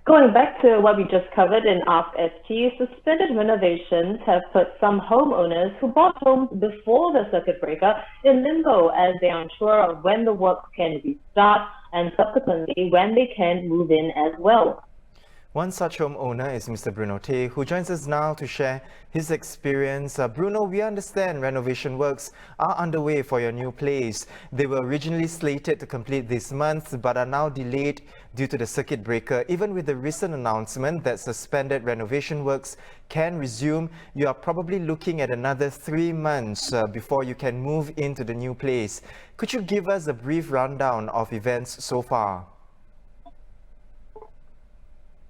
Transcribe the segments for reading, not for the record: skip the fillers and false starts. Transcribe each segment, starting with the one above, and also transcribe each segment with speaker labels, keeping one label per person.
Speaker 1: Going back to what we just covered in Ask ST, suspended renovations have put some homeowners who bought homes before the circuit breaker in limbo as they are unsure of when the work can restart and subsequently when they can move in as well.
Speaker 2: One such homeowner is Mr. Bruno Tay, who joins us now to share his experience. Bruno, we understand renovation works are underway for your new place. They were originally slated to complete this month, but are now delayed due to the circuit breaker. Even with the recent announcement that suspended renovation works can resume, you are probably looking at another 3 months before you can move into the new place. Could you give us a brief rundown of events so far?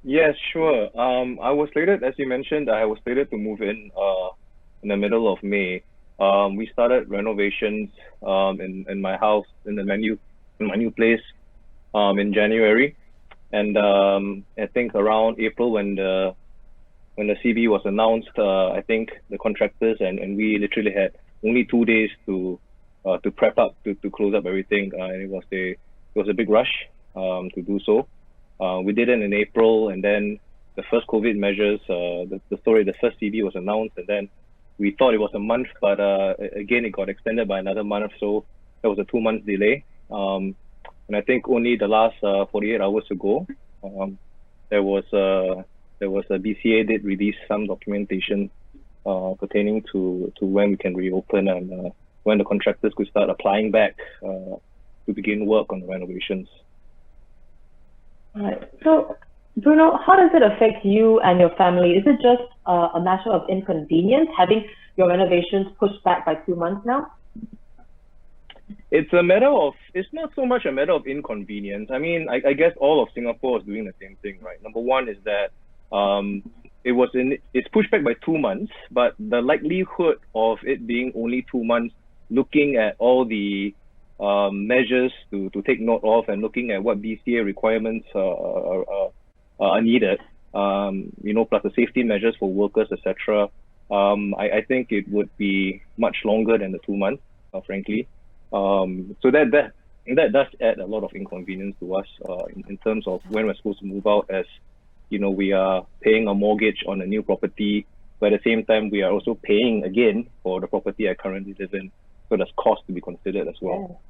Speaker 3: Yes, sure. I was slated, as you mentioned, I was slated to move in the middle of May. We started renovations in my house in my new place in January, and I think around April when the CB was announced, I think the contractors and we literally had only 2 days to prep up to close up everything, and it was a big rush to do so. We did it in April, and then the first COVID measures, the first CB was announced, and then we thought it was a month, but again, it got extended by another month, so there was a 2-month delay. And I think only the last 48 hours ago, there was a BCA did release some documentation pertaining to when we can reopen and when the contractors could start applying back to begin work on the renovations.
Speaker 1: Right. So, Bruno, how does it affect you and your family? Is it just a matter of inconvenience having your renovations pushed back by 2 months now?
Speaker 3: It's not so much a matter of inconvenience. I mean, I guess all of Singapore is doing the same thing, right? Number one is that it's pushed back by 2 months, but the likelihood of it being only 2 months, looking at all the measures to take note of and looking at what BCA requirements are needed, plus the safety measures for workers, etc. I think it would be much longer than the 2 months, frankly. So that does add a lot of inconvenience to us in terms of when we're supposed to move out, as we are paying a mortgage on a new property, but at the same time we are also paying again for the property I currently live in. So there's cost to be considered as well.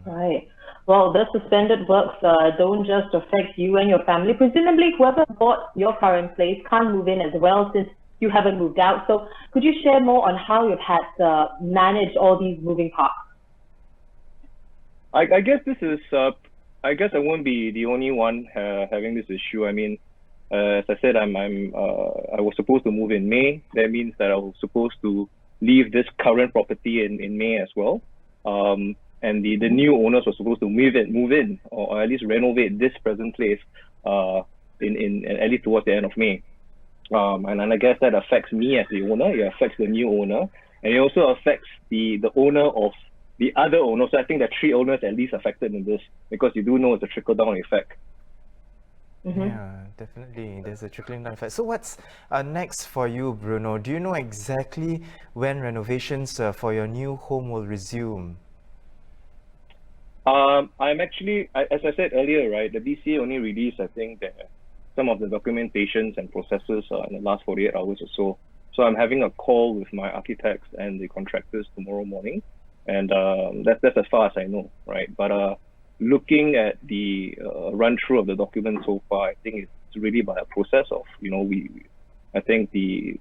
Speaker 1: Right. Well, the suspended works don't just affect you and your family. Presumably, whoever bought your current place can't move in as well since you haven't moved out. So could you share more on how you've had to manage all these moving parts?
Speaker 3: I guess this is, I guess I won't be the only one having this issue. I mean, as I said, I was supposed to move in May. That means that I was supposed to leave this current property in May as well. And the new owners were supposed to move in, or at least renovate this present place in at least towards the end of May. And I guess that affects me as the owner, it affects the new owner, and it also affects the owner of the other owner. So I think there are 3 owners at least affected in this, because you do know it's a trickle-down effect.
Speaker 2: Yeah, definitely. There's a trickling down effect. So what's next for you, Bruno? Do you know exactly when renovations for your new home will resume?
Speaker 3: I'm actually, as I said earlier, right, the BCA only released, I think, some of the documentations and processes in the last 48 hours or so. So I'm having a call with my architects and the contractors tomorrow morning, and that's as far as I know, right? But looking at the run through of the documents so far, I think it's really by a process of, I think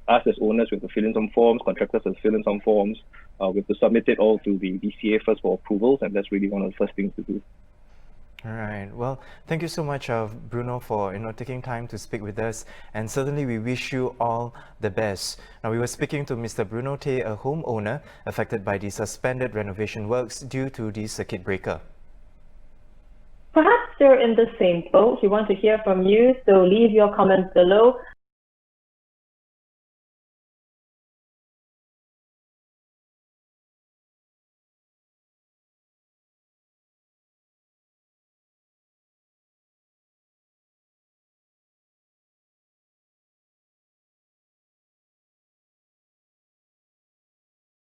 Speaker 3: us as owners, we have to fill in some forms, contractors have to fill in some forms, we have to submit it all to the BCA first for approvals, and that's really one of the first things to do.
Speaker 2: All right. Well, thank you so much, Bruno, for taking time to speak with us, and certainly we wish you all the best. Now, we were speaking to Mr. Bruno Tay, a homeowner affected by the suspended renovation works due to the circuit breaker.
Speaker 1: Perhaps you're in the same boat. We want to hear from you, so leave your comments below.